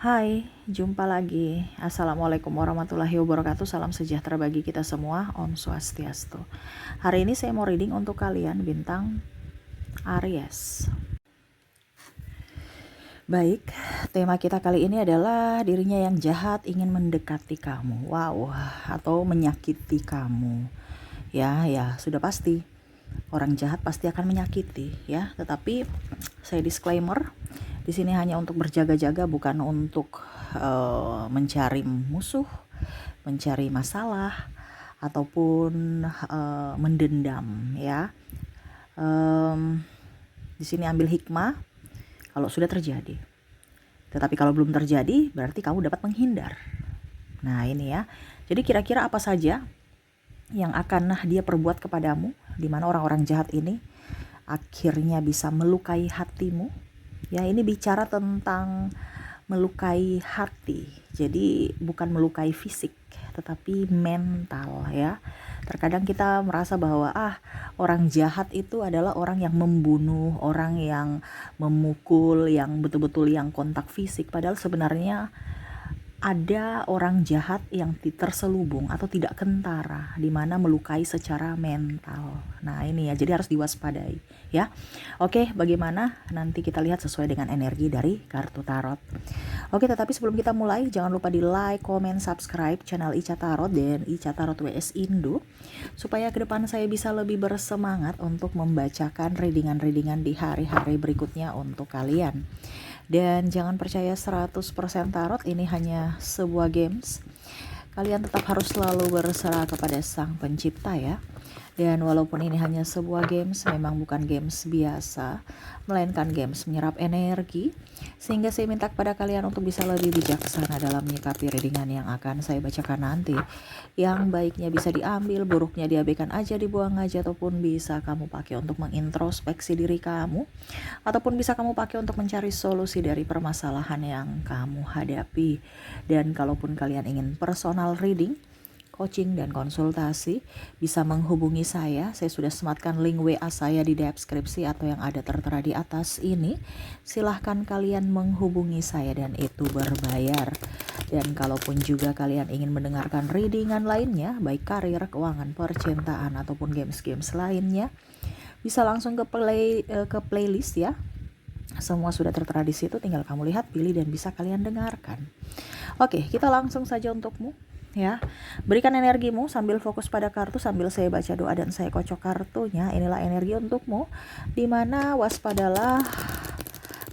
Hai, jumpa lagi. Assalamualaikum warahmatullahi wabarakatuh. Salam sejahtera bagi kita semua. Om Swastiastu. Hari ini saya mau reading untuk kalian bintang Aries. Baik, tema kita kali ini adalah dirinya yang jahat ingin mendekati kamu. Wow, atau menyakiti kamu. Ya, sudah pasti. Orang jahat pasti akan menyakiti, ya. Tetapi saya disclaimer, di sini hanya untuk berjaga-jaga, bukan untuk mencari musuh, mencari masalah, ataupun mendendam, ya. Di sini ambil hikmah kalau sudah terjadi. Tetapi kalau belum terjadi, berarti kamu dapat menghindar. Nah ini ya. Jadi kira-kira apa saja yang akan dia perbuat kepadamu, di mana orang-orang jahat ini akhirnya bisa melukai hatimu. Ya, ini bicara tentang melukai hati. Jadi bukan melukai fisik, tetapi mental, ya. Terkadang kita merasa bahwa orang jahat itu adalah orang yang membunuh, orang yang memukul, yang betul-betul yang kontak fisik. Padahal sebenarnya ada orang jahat yang terselubung atau tidak kentara, di mana melukai secara mental. Nah ini ya, jadi harus diwaspadai ya. Oke, bagaimana? Nanti kita lihat sesuai dengan energi dari kartu tarot. Oke, tetapi sebelum kita mulai, jangan lupa di like, comment, subscribe channel Ica Tarot dan Ica Tarot WS Indo, supaya ke depan saya bisa lebih bersemangat untuk membacakan readingan-readingan di hari-hari berikutnya untuk kalian. Dan jangan percaya 100% tarot, ini hanya sebuah games. Kalian tetap harus selalu berserah kepada Sang Pencipta ya. Dan walaupun ini hanya sebuah games, memang bukan games biasa, melainkan games menyerap energi. Sehingga saya minta kepada kalian untuk bisa lebih bijaksana dalam menyikapi readingan yang akan saya bacakan nanti. Yang baiknya bisa diambil, buruknya diabaikan aja, dibuang aja, ataupun bisa kamu pakai untuk mengintrospeksi diri kamu, ataupun bisa kamu pakai untuk mencari solusi dari permasalahan yang kamu hadapi. Dan kalaupun kalian ingin personal reading, coaching dan konsultasi, bisa menghubungi saya. Saya sudah sematkan link WA saya di deskripsi atau yang ada tertera di atas ini. Silahkan kalian menghubungi saya dan itu berbayar. Dan kalaupun juga kalian ingin mendengarkan readingan lainnya, baik karir, keuangan, percintaan, ataupun games-games lainnya, bisa langsung ke playlist ya. Semua sudah tertera di situ, tinggal kamu lihat, pilih, dan bisa kalian dengarkan. Oke, kita langsung saja untukmu. Ya, berikan energimu sambil fokus pada kartu, sambil saya baca doa dan saya kocok kartunya. Inilah energi untukmu, dimana waspadalah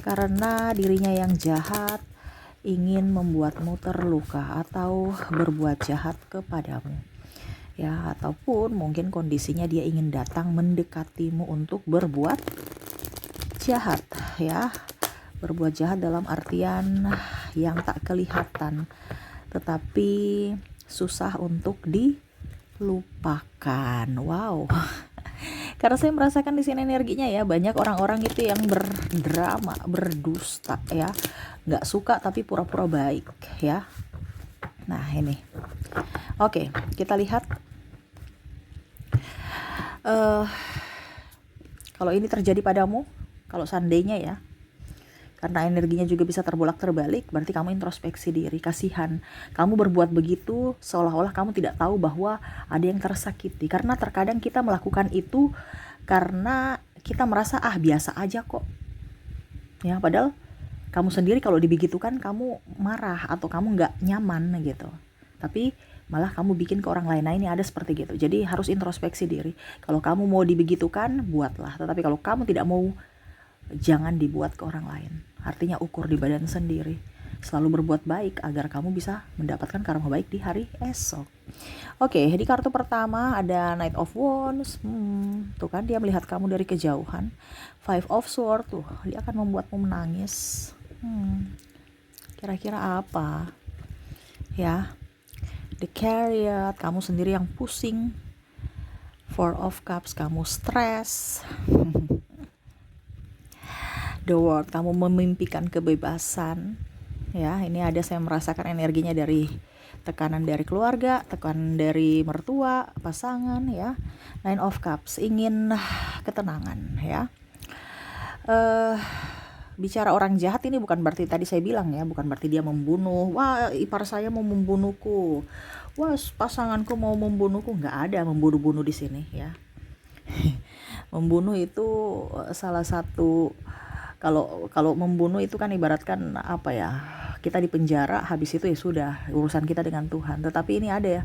karena dirinya yang jahat ingin membuatmu terluka atau berbuat jahat kepadamu, ya. Ataupun mungkin kondisinya dia ingin datang mendekatimu untuk berbuat jahat, ya. Berbuat jahat dalam artian yang tak kelihatan, tetapi susah untuk dilupakan. Wow. Karena saya merasakan di sini energinya ya, banyak orang-orang itu yang berdrama, berdusta ya. Nggak suka tapi pura-pura baik ya. Nah ini. Oke, kita lihat. Kalau ini terjadi padamu, kalau seandainya ya, karena energinya juga bisa terbolak-terbalik, berarti kamu introspeksi diri, kasihan. Kamu berbuat begitu seolah-olah kamu tidak tahu bahwa ada yang tersakiti. Karena terkadang kita melakukan itu karena kita merasa biasa aja kok. Ya, padahal kamu sendiri kalau dibegitukan kamu marah atau kamu nggak nyaman gitu. Tapi malah kamu bikin ke orang lain. Nah ini ada seperti gitu. Jadi harus introspeksi diri. Kalau kamu mau dibegitukan, buatlah. Tetapi kalau kamu tidak mau, jangan dibuat ke orang lain. Artinya ukur di badan sendiri. Selalu berbuat baik agar kamu bisa mendapatkan karma baik di hari esok. Oke, di kartu pertama ada Knight of Wands. Tuh kan dia melihat kamu dari kejauhan. Five of Swords, tuh dia akan membuatmu menangis. Kira-kira apa? Ya, The Chariot, kamu sendiri yang pusing. Four of Cups, kamu stres. The World, kamu memimpikan kebebasan. Ya, ini ada saya merasakan energinya dari tekanan dari keluarga, tekanan dari mertua, pasangan ya. Nine of Cups, ingin ketenangan ya. bicara orang jahat ini bukan berarti tadi saya bilang ya, bukan berarti dia membunuh. Wah, ipar saya mau membunuhku. Wah, pasanganku mau membunuhku. Nggak ada membunuh-bunuh di sini ya. Membunuh itu salah satu, kalau kalau membunuh itu kan ibaratkan apa ya? Kita di penjara, habis itu ya sudah urusan kita dengan Tuhan. Tetapi ini ada ya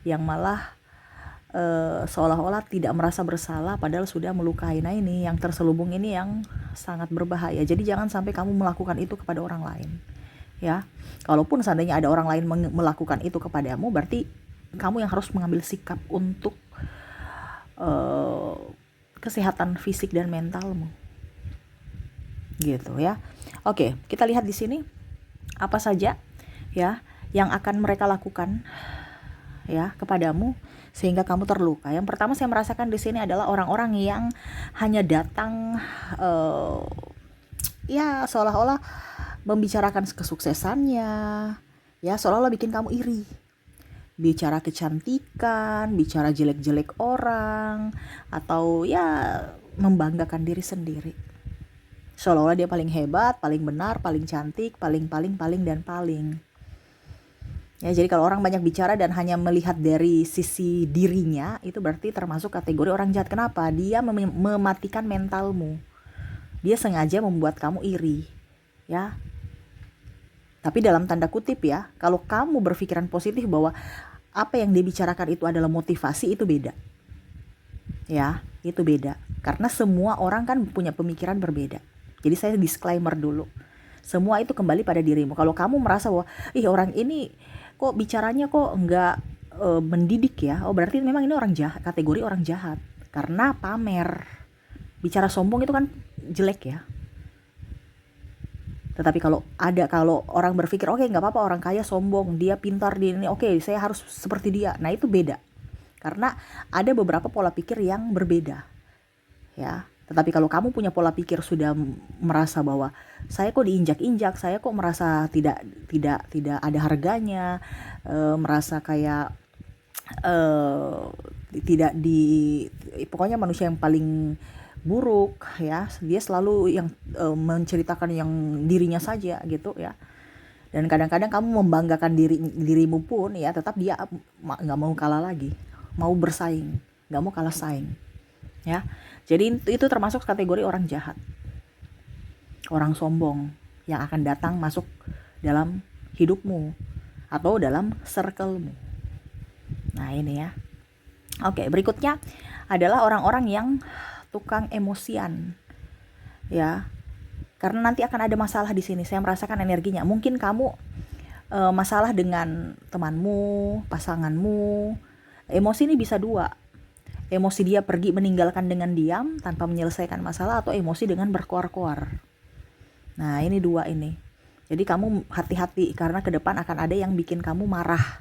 yang malah seolah-olah tidak merasa bersalah padahal sudah melukai. Nah, ini yang terselubung ini yang sangat berbahaya. Jadi jangan sampai kamu melakukan itu kepada orang lain ya. Kalaupun seandainya ada orang lain melakukan itu kepadamu, berarti kamu yang harus mengambil sikap untuk kesehatan fisik dan mentalmu gitu ya. Oke, kita lihat di sini apa saja ya yang akan mereka lakukan ya kepadamu sehingga kamu terluka. Yang pertama saya merasakan di sini adalah orang-orang yang hanya datang ya seolah-olah membicarakan kesuksesannya, ya seolah-olah bikin kamu iri. Bicara kecantikan, bicara jelek-jelek orang, atau ya membanggakan diri sendiri. Seolah-olah dia paling hebat, paling benar, paling cantik, paling dan paling. Ya, jadi kalau orang banyak bicara dan hanya melihat dari sisi dirinya, itu berarti termasuk kategori orang jahat. Kenapa? Dia mematikan mentalmu. Dia sengaja membuat kamu iri, ya. Tapi dalam tanda kutip ya, kalau kamu berpikiran positif bahwa apa yang dia bicarakan itu adalah motivasi, itu beda. Ya, itu beda. Karena semua orang kan punya pemikiran berbeda. Jadi saya disclaimer dulu. Semua itu kembali pada dirimu. Kalau kamu merasa bahwa, orang ini kok bicaranya kok enggak mendidik ya, berarti memang ini orang jahat, kategori orang jahat. Karena pamer. Bicara sombong itu kan jelek ya. Tetapi kalau orang berpikir nggak apa-apa orang kaya sombong, dia pintar di ini, saya harus seperti dia. Nah, itu beda. Karena ada beberapa pola pikir yang berbeda. Ya. Tetapi kalau kamu punya pola pikir sudah merasa bahwa saya kok diinjak-injak, saya kok merasa tidak ada harganya, merasa kayak tidak pokoknya manusia yang paling buruk ya, dia selalu yang menceritakan yang dirinya saja gitu ya. Dan kadang-kadang kamu membanggakan dirimu pun ya, tetap dia nggak mau kalah lagi, mau bersaing, nggak mau kalah saing ya. Jadi itu termasuk kategori orang jahat, orang sombong yang akan datang masuk dalam hidupmu atau dalam circle-mu. Nah, ini ya. Oke, berikutnya adalah orang-orang yang tukang emosian ya, karena nanti akan ada masalah di sini. Saya merasakan energinya. Mungkin kamu masalah dengan temanmu, pasanganmu. Emosi ini bisa dua. Emosi dia pergi meninggalkan dengan diam tanpa menyelesaikan masalah, atau emosi dengan berkoar-koar. Nah, ini dua ini. Jadi kamu hati-hati karena ke depan akan ada yang bikin kamu marah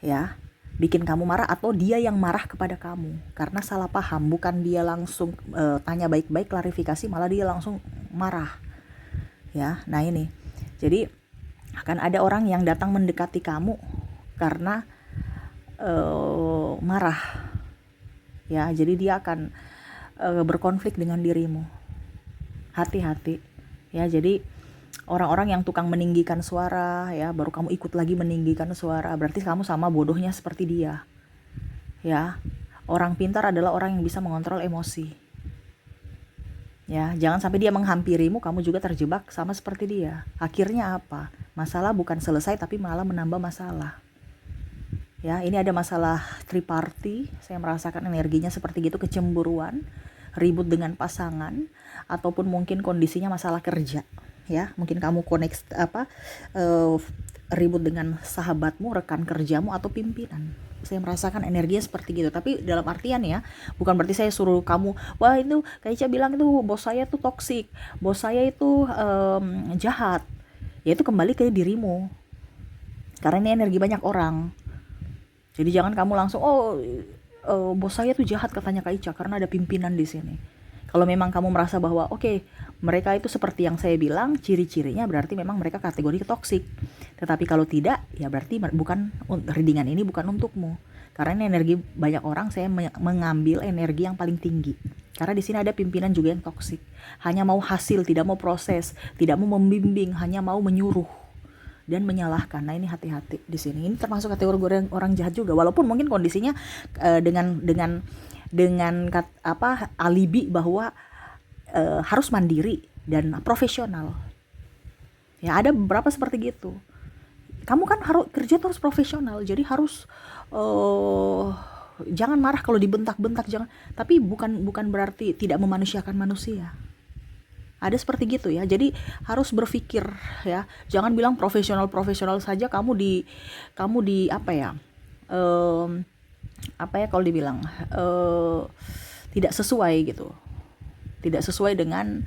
ya. Bikin kamu marah atau dia yang marah kepada kamu karena salah paham, bukan dia langsung tanya baik-baik klarifikasi, malah dia langsung marah ya. Nah, ini jadi akan ada orang yang datang mendekati kamu karena marah ya. Jadi dia akan berkonflik dengan dirimu. Hati-hati ya. Jadi orang-orang yang tukang meninggikan suara ya, baru kamu ikut lagi meninggikan suara, berarti kamu sama bodohnya seperti dia ya. Orang pintar adalah orang yang bisa mengontrol emosi ya. Jangan sampai dia menghampirimu, kamu juga terjebak sama seperti dia. Akhirnya apa? Masalah bukan selesai tapi malah menambah masalah ya. Ini ada masalah triparty, saya merasakan energinya seperti gitu, kecemburuan, ribut dengan pasangan, ataupun mungkin kondisinya masalah kerja ya. Mungkin kamu ribut dengan sahabatmu, rekan kerjamu, atau pimpinan. Saya merasakan energinya seperti gitu. Tapi dalam artian ya, bukan berarti saya suruh kamu, wah itu Kak Ica bilang itu bos saya tuh toksik, bos saya itu jahat. Ya, itu kembali ke dirimu. Karena ini energi banyak orang. Jadi jangan kamu langsung bos saya tuh jahat katanya Kak Ica karena ada pimpinan di sini. Kalau memang kamu merasa bahwa mereka itu seperti yang saya bilang, ciri-cirinya berarti memang mereka kategori toksik. Tetapi kalau tidak, ya berarti readingan ini bukan untukmu. Karena ini energi banyak orang, saya mengambil energi yang paling tinggi. Karena di sini ada pimpinan juga yang toksik. Hanya mau hasil, tidak mau proses, tidak mau membimbing, hanya mau menyuruh dan menyalahkan. Nah, ini hati-hati di sini. Ini termasuk kategori orang jahat juga. Walaupun mungkin kondisinya dengan alibi bahwa harus mandiri dan profesional. Ya, ada beberapa seperti gitu. Kamu kan harus kerja tuh harus profesional, jadi harus jangan marah kalau dibentak-bentak, jangan. Tapi bukan berarti tidak memanusiakan manusia. Ada seperti gitu ya. Jadi harus berpikir ya. Jangan bilang profesional saja kamu di apa ya? Kalau dibilang tidak sesuai gitu. Tidak sesuai dengan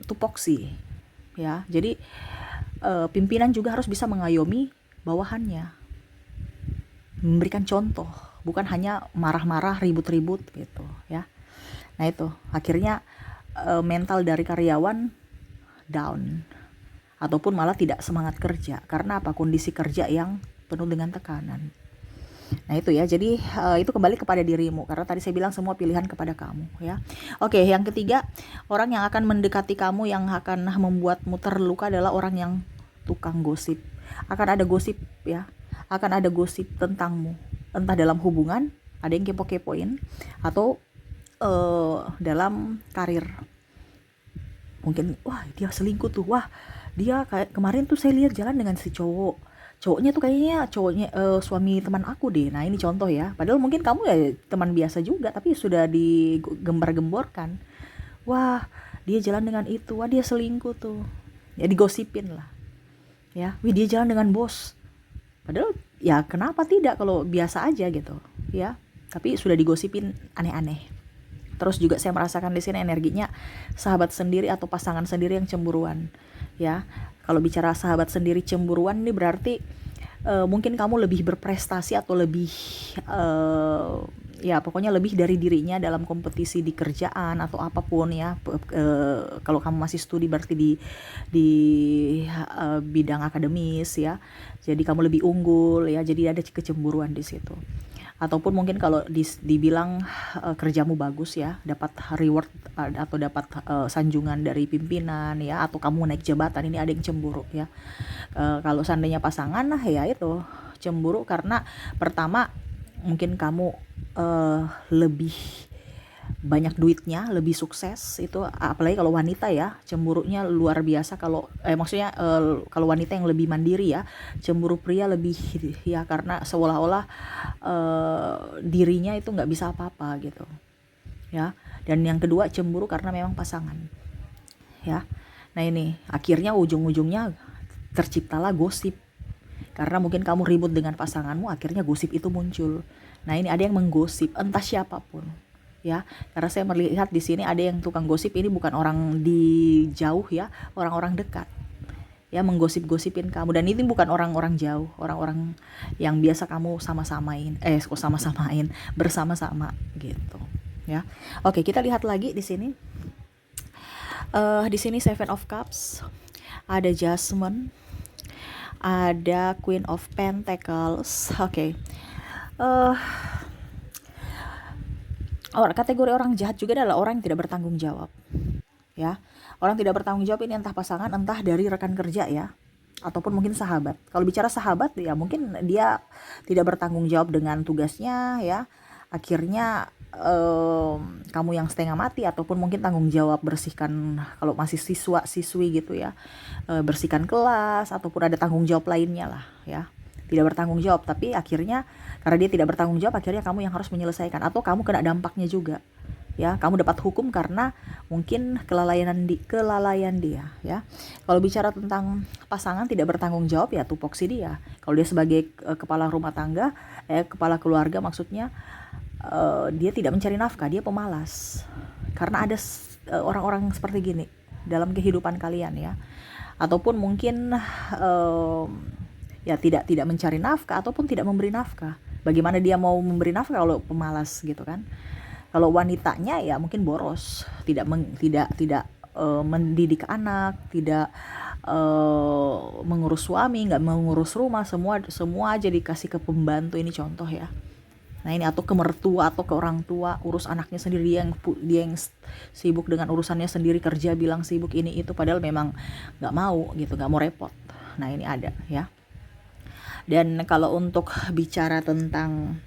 tupoksi ya. Jadi pimpinan juga harus bisa mengayomi bawahannya, memberikan contoh, bukan hanya marah-marah, ribut-ribut gitu ya. Nah, itu akhirnya mental dari karyawan down ataupun malah tidak semangat kerja. Karena apa? Kondisi kerja yang penuh dengan tekanan. Nah, itu ya. Jadi itu kembali kepada dirimu, karena tadi saya bilang semua pilihan kepada kamu ya. Oke, yang ketiga, orang yang akan mendekati kamu yang akan membuatmu terluka adalah orang yang tukang gosip. Akan ada gosip ya. Akan ada gosip tentangmu. Entah dalam hubungan, ada yang kepo-kepoin, atau dalam karir. Mungkin, wah dia selingkuh tuh, wah dia kayak kemarin tuh saya lihat jalan dengan si cowoknya tuh kayaknya suami teman aku deh. Nah, ini contoh ya. Padahal mungkin kamu ya teman biasa juga, tapi sudah digembar-gemborkan. Wah, dia jalan dengan itu. Wah, dia selingkuh tuh. Ya digosipin lah. Ya, wih dia jalan dengan bos. Padahal ya kenapa tidak kalau biasa aja gitu, ya. Tapi sudah digosipin aneh-aneh. Terus juga saya merasakan di sini energinya sahabat sendiri atau pasangan sendiri yang cemburuan, ya. Kalau bicara sahabat sendiri cemburuan ini berarti mungkin kamu lebih berprestasi atau lebih ya pokoknya lebih dari dirinya dalam kompetisi di kerjaan atau apapun ya. Kalau kamu masih studi berarti di bidang akademis ya. Jadi kamu lebih unggul ya. Jadi ada kecemburuan di situ. Ataupun mungkin kalau dibilang kerjamu bagus ya, dapat reward atau dapat sanjungan dari pimpinan ya, atau kamu naik jabatan, ini ada yang cemburu ya. Kalau seandainya pasangan, nah ya itu cemburu karena pertama mungkin kamu lebih banyak duitnya, lebih sukses. Itu apalagi kalau wanita ya, cemburunya luar biasa. Kalau maksudnya kalau wanita yang lebih mandiri ya, cemburu pria lebih ya, karena seolah-olah dirinya itu nggak bisa apa-apa gitu ya. Dan yang kedua cemburu karena memang pasangan ya. Nah, ini akhirnya ujung-ujungnya terciptalah gosip. Karena mungkin kamu ribut dengan pasanganmu, akhirnya gosip itu muncul. Nah, ini ada yang menggosip, entah siapapun ya. Karena saya melihat di sini ada yang tukang gosip, ini bukan orang di jauh ya, orang-orang dekat ya, menggosip-gosipin kamu. Dan ini bukan orang-orang jauh, orang-orang yang biasa kamu sama-samain bersama-sama gitu ya. Oke, kita lihat lagi di sini. Di sini Seven of Cups, ada Jasmine, ada Queen of Pentacles. Oke. Kategori orang jahat juga adalah orang yang tidak bertanggung jawab ya. Orang tidak bertanggung jawab ini entah pasangan, entah dari rekan kerja ya, ataupun mungkin sahabat. Kalau bicara sahabat ya mungkin dia tidak bertanggung jawab dengan tugasnya ya. Akhirnya kamu yang setengah mati, ataupun mungkin tanggung jawab bersihkan kalau masih siswi gitu ya, bersihkan kelas, ataupun ada tanggung jawab lainnya lah ya. Tidak bertanggung jawab, tapi akhirnya karena dia tidak bertanggung jawab, akhirnya kamu yang harus menyelesaikan, atau kamu kena dampaknya juga ya. Kamu dapat hukum karena mungkin kelalaian dia ya. Kalau bicara tentang pasangan tidak bertanggung jawab ya tupoksi dia. Kalau dia sebagai kepala rumah tangga, kepala keluarga maksudnya, dia tidak mencari nafkah, dia pemalas. Karena ada orang-orang seperti gini dalam kehidupan kalian ya. Ataupun mungkin ya tidak mencari nafkah ataupun tidak memberi nafkah. Bagaimana dia mau memberi nafkah kalau pemalas gitu kan? Kalau wanitanya ya mungkin boros, tidak mendidik anak, tidak mengurus suami, nggak mengurus rumah, semua aja dikasih ke pembantu. Ini contoh ya. Nah ini, atau ke mertua atau ke orang tua, urus anaknya sendiri, dia yang sibuk dengan urusannya sendiri, kerja bilang sibuk ini itu, padahal memang nggak mau gitu, nggak mau repot. Nah ini ada ya. Dan kalau untuk bicara tentang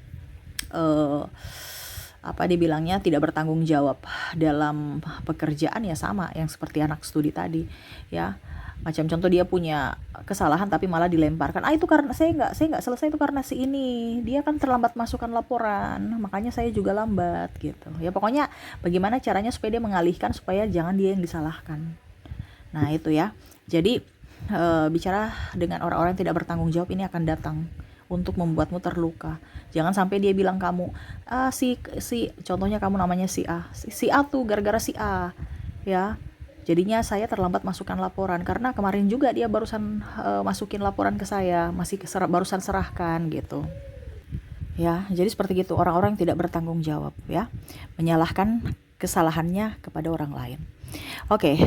apa dibilangnya, tidak bertanggung jawab dalam pekerjaan, ya sama yang seperti anak studi tadi ya. Macam contoh, dia punya kesalahan tapi malah dilemparkan, itu karena saya nggak selesai, itu karena si ini, dia kan terlambat masukkan laporan, makanya saya juga lambat gitu ya. Pokoknya bagaimana caranya supaya dia mengalihkan, supaya jangan dia yang disalahkan. Nah itu ya. Jadi bicara dengan orang-orang yang tidak bertanggung jawab ini akan datang untuk membuatmu terluka. Jangan sampai dia bilang kamu, si contohnya kamu namanya si A, si A tuh gara-gara si A ya, jadinya saya terlambat masukkan laporan karena kemarin juga dia barusan masukin laporan ke saya, barusan serahkan gitu ya. Jadi seperti gitu orang-orang yang tidak bertanggung jawab ya, menyalahkan kesalahannya kepada orang lain. Oke,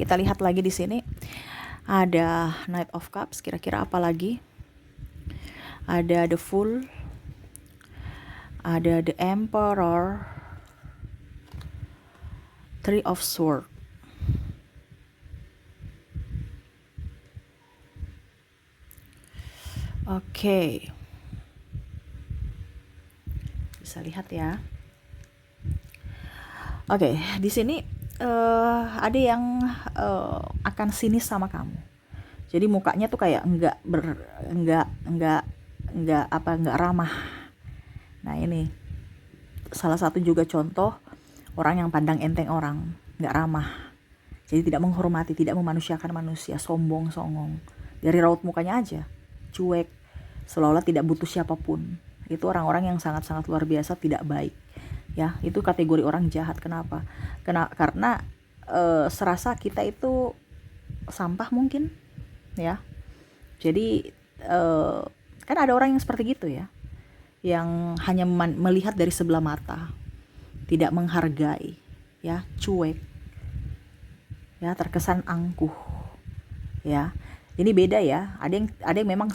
kita lihat lagi di sini ada Knight of Cups. Kira-kira apa lagi? Ada The Fool, ada The Emperor, Three of Swords. Oke. Bisa lihat ya. Oke, di sini ada yang akan sinis sama kamu. Jadi mukanya tuh kayak enggak ramah. Nah, ini salah satu juga contoh orang yang pandang enteng orang, enggak ramah. Jadi tidak menghormati, tidak memanusiakan manusia, sombong, songong. Dari raut mukanya aja, cuek, seolah-olah tidak butuh siapapun. Itu orang-orang yang sangat-sangat luar biasa, tidak baik. Ya, itu kategori orang jahat. Kenapa? Karena serasa kita itu sampah mungkin, ya. Jadi kan ada orang yang seperti gitu ya, yang hanya melihat dari sebelah mata, tidak menghargai, ya, cuek, ya, terkesan angkuh, ya. Ini beda ya. Ada yang memang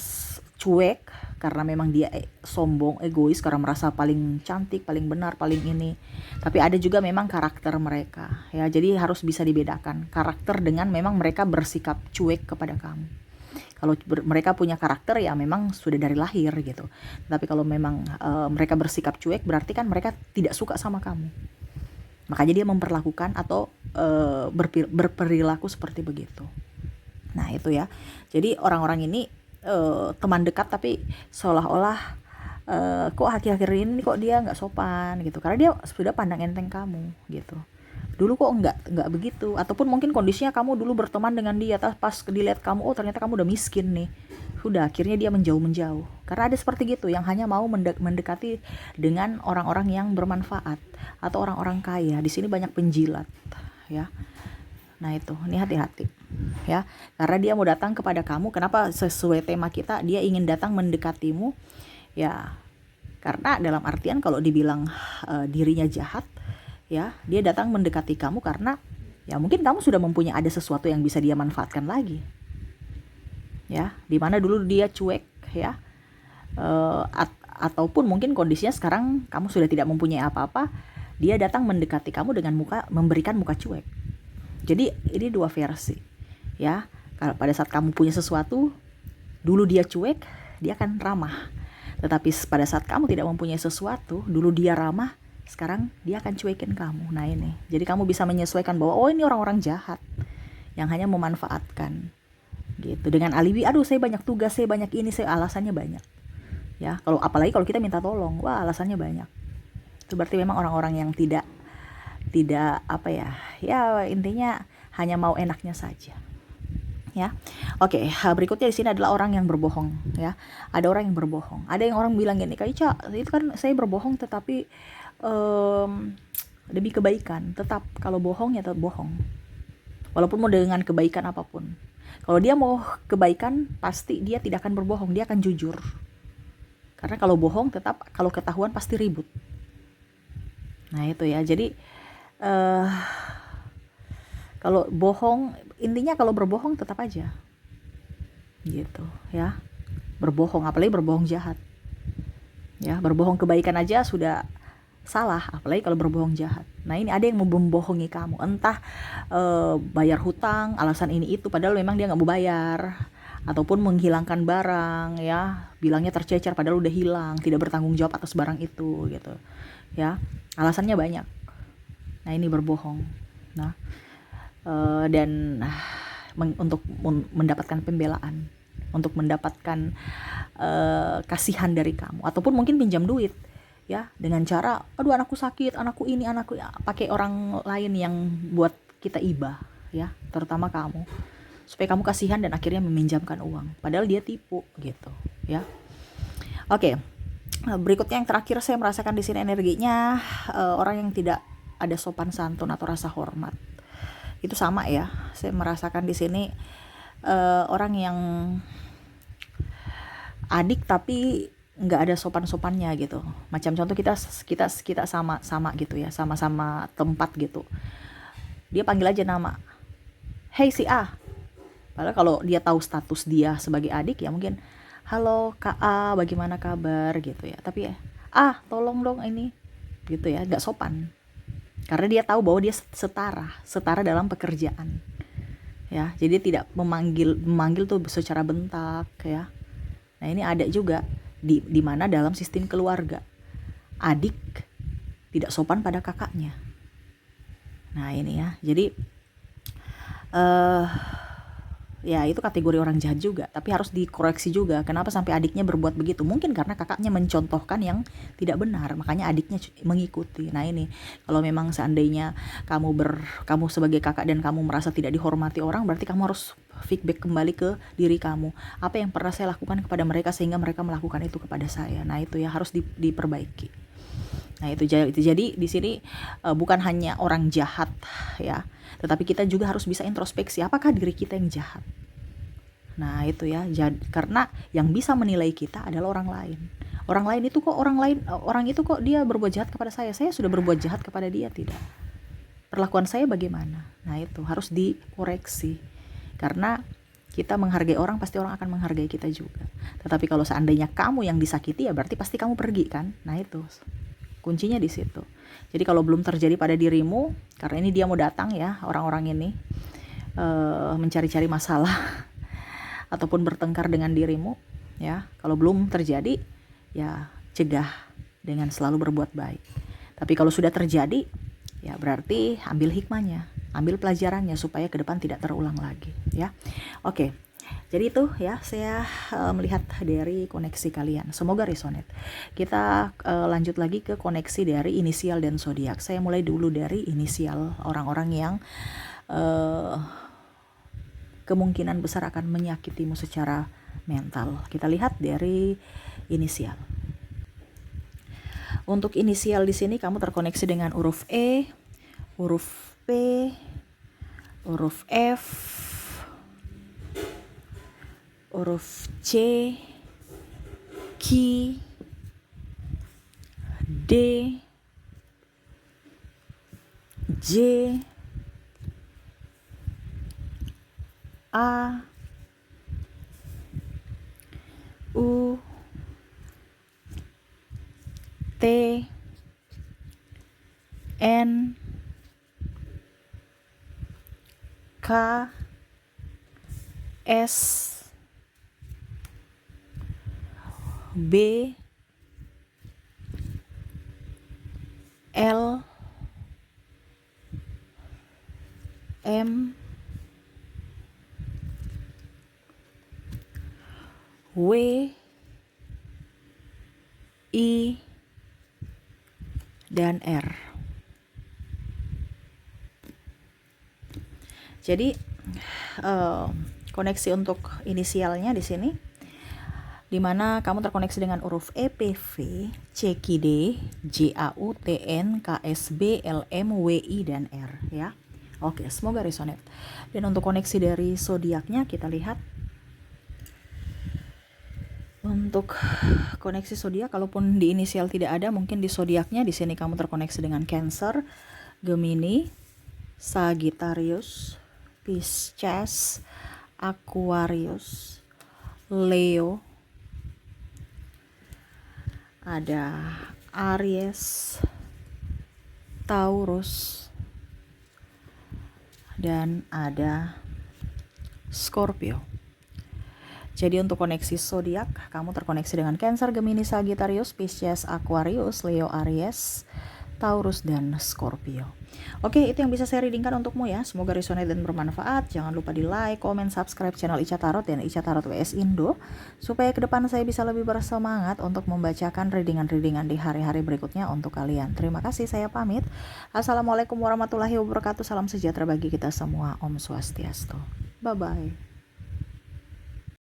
cuek karena memang dia sombong, egois, karena merasa paling cantik, paling benar, paling ini. Tapi ada juga memang karakter mereka ya. Jadi harus bisa dibedakan karakter dengan memang mereka bersikap cuek kepada kamu. Kalau mereka punya karakter ya memang sudah dari lahir gitu. Tapi kalau memang mereka bersikap cuek, berarti kan mereka tidak suka sama kamu. Makanya dia memperlakukan atau berperilaku seperti begitu. Nah itu ya. Jadi orang-orang ini teman dekat tapi seolah-olah kok akhir-akhir ini kok dia nggak sopan gitu, karena dia sudah pandang enteng kamu gitu. Dulu kok nggak begitu, ataupun mungkin kondisinya kamu dulu berteman dengan dia, pas dilihat kamu, oh ternyata kamu udah miskin nih, udah akhirnya dia menjauh. Karena ada seperti gitu yang hanya mau mendekati dengan orang-orang yang bermanfaat atau orang-orang kaya. Di sini banyak penjilat ya. Nah itu, ini hati-hati ya, karena dia mau datang kepada kamu. Kenapa? Sesuai tema kita, dia ingin datang mendekatimu ya, karena dalam artian kalau dibilang dirinya jahat ya, dia datang mendekati kamu karena ya mungkin kamu sudah mempunyai ada sesuatu yang bisa dia manfaatkan lagi ya, dimana dulu dia cuek ya, ataupun mungkin kondisinya sekarang kamu sudah tidak mempunyai apa-apa, dia datang mendekati kamu dengan memberikan muka cuek. Jadi ini dua versi ya. Kalau pada saat kamu punya sesuatu, dulu dia cuek, dia akan ramah. Tetapi pada saat kamu tidak mempunyai sesuatu, dulu dia ramah, sekarang dia akan cuekin kamu. Nah ini, jadi kamu bisa menyesuaikan bahwa oh ini orang-orang jahat yang hanya memanfaatkan gitu, dengan alibi, aduh saya banyak tugas, saya banyak ini, saya alasannya banyak ya. Kalau apalagi kalau kita minta tolong, wah alasannya banyak. Itu berarti memang orang-orang yang tidak apa ya, ya intinya hanya mau enaknya saja ya. Oke, berikutnya di sini adalah orang yang berbohong ya. Ada orang yang berbohong. Ada yang orang bilang gini, Kak Ica, itu kan saya berbohong tetapi demi kebaikan. Tetap kalau bohong ya tetap bohong, walaupun mau dengan kebaikan apapun. Kalau dia mau kebaikan, pasti dia tidak akan berbohong, dia akan jujur. Karena kalau bohong tetap, kalau ketahuan pasti ribut. Nah itu ya. Jadi Kalau bohong, intinya kalau berbohong tetap aja gitu ya. Berbohong, apalagi berbohong jahat ya. Berbohong kebaikan aja sudah salah, apalagi kalau berbohong jahat. Nah ini ada yang mau membohongi kamu, entah bayar hutang, alasan ini itu, padahal memang dia nggak mau bayar, ataupun menghilangkan barang ya, bilangnya tercecer padahal udah hilang, tidak bertanggung jawab atas barang itu gitu ya, alasannya banyak. Nah ini berbohong. Nah dan untuk mendapatkan pembelaan, untuk mendapatkan kasihan dari kamu, ataupun mungkin pinjam duit ya, dengan cara aduh anakku sakit, anakku ini, anakku ya, pakai orang lain yang buat kita iba ya, terutama kamu, supaya kamu kasihan dan akhirnya meminjamkan uang padahal dia tipu gitu ya. Oke. Berikutnya yang terakhir, saya merasakan di sini energinya orang yang tidak ada sopan santun atau rasa hormat. Itu sama ya, saya merasakan di sini orang yang adik tapi nggak ada sopan-sopannya gitu. Macam contoh kita sama gitu ya, sama-sama tempat gitu. Dia panggil aja nama, hey si A. Padahal kalau dia tahu status dia sebagai adik ya mungkin, halo Kak A, bagaimana kabar gitu ya. Tapi ya, tolong dong ini gitu ya, nggak sopan. Karena dia tahu bahwa dia setara dalam pekerjaan. Ya, jadi tidak memanggil tuh secara bentak ya. Nah, ini ada juga di mana dalam sistem keluarga adik tidak sopan pada kakaknya. Nah, ini ya. Jadi ya itu kategori orang jahat juga, tapi harus dikoreksi juga. Kenapa sampai adiknya berbuat begitu? Mungkin karena kakaknya mencontohkan yang tidak benar, makanya adiknya mengikuti. Nah ini, kalau memang seandainya kamu sebagai kakak dan kamu merasa tidak dihormati orang, berarti kamu harus feedback kembali ke diri kamu. Apa yang pernah saya lakukan kepada mereka sehingga mereka melakukan itu kepada saya? Nah itu ya harus diperbaiki. Nah itu jadi di sini bukan hanya orang jahat ya, tetapi kita juga harus bisa introspeksi, apakah diri kita yang jahat. Nah itu ya, karena yang bisa menilai kita adalah orang lain. Orang itu kok dia berbuat jahat kepada saya sudah berbuat jahat kepada dia tidak? Perlakuan saya bagaimana? Nah itu harus dikoreksi, karena kita menghargai orang, pasti orang akan menghargai kita juga. Tetapi kalau seandainya kamu yang disakiti, ya berarti pasti kamu pergi kan? Nah itu kuncinya di situ. Jadi kalau belum terjadi pada dirimu, karena ini dia mau datang ya, orang-orang ini mencari-cari masalah ataupun bertengkar dengan dirimu ya. Kalau belum terjadi, ya cegah dengan selalu berbuat baik. Tapi kalau sudah terjadi, ya berarti ambil hikmahnya, ambil pelajarannya supaya ke depan tidak terulang lagi ya. Oke. Jadi itu ya, saya melihat dari koneksi kalian. Semoga resonate. Kita lanjut lagi ke koneksi dari inisial dan zodiak. Saya mulai dulu dari inisial, orang-orang yang kemungkinan besar akan menyakitimu secara mental. Kita lihat dari inisial. Untuk inisial di sini kamu terkoneksi dengan huruf E, huruf P, huruf F, huruf C, Q, D, J, A, U, T, N, K, S, B, L, M, W, I, dan R. Jadi koneksi untuk inisialnya di sini, di mana kamu terkoneksi dengan huruf E, P, V, C, Q, D, J, A, U, T, N, K, S, B, L, M, W, I, dan R ya. Oke, semoga resonate. Dan untuk koneksi dari zodiaknya kita lihat. Untuk koneksi zodiak, kalaupun di inisial tidak ada, mungkin di zodiaknya di sini kamu terkoneksi dengan Cancer, Gemini, Sagittarius, Pisces, Aquarius, Leo, ada Aries, Taurus, dan ada Scorpio. Jadi untuk koneksi zodiak, kamu terkoneksi dengan Cancer, Gemini, Sagittarius, Pisces, Aquarius, Leo, Aries, Taurus, dan Scorpio. Oke, itu yang bisa saya readingkan untukmu ya. Semoga resonate dan bermanfaat. Jangan lupa di like, comment, subscribe channel Ica Tarot dan Ica Tarot WS Indo, supaya ke depan saya bisa lebih bersemangat untuk membacakan readingan-readingan di hari-hari berikutnya untuk kalian. Terima kasih, saya pamit. Assalamualaikum warahmatullahi wabarakatuh. Salam sejahtera bagi kita semua. Om Swastiastu. Bye-bye.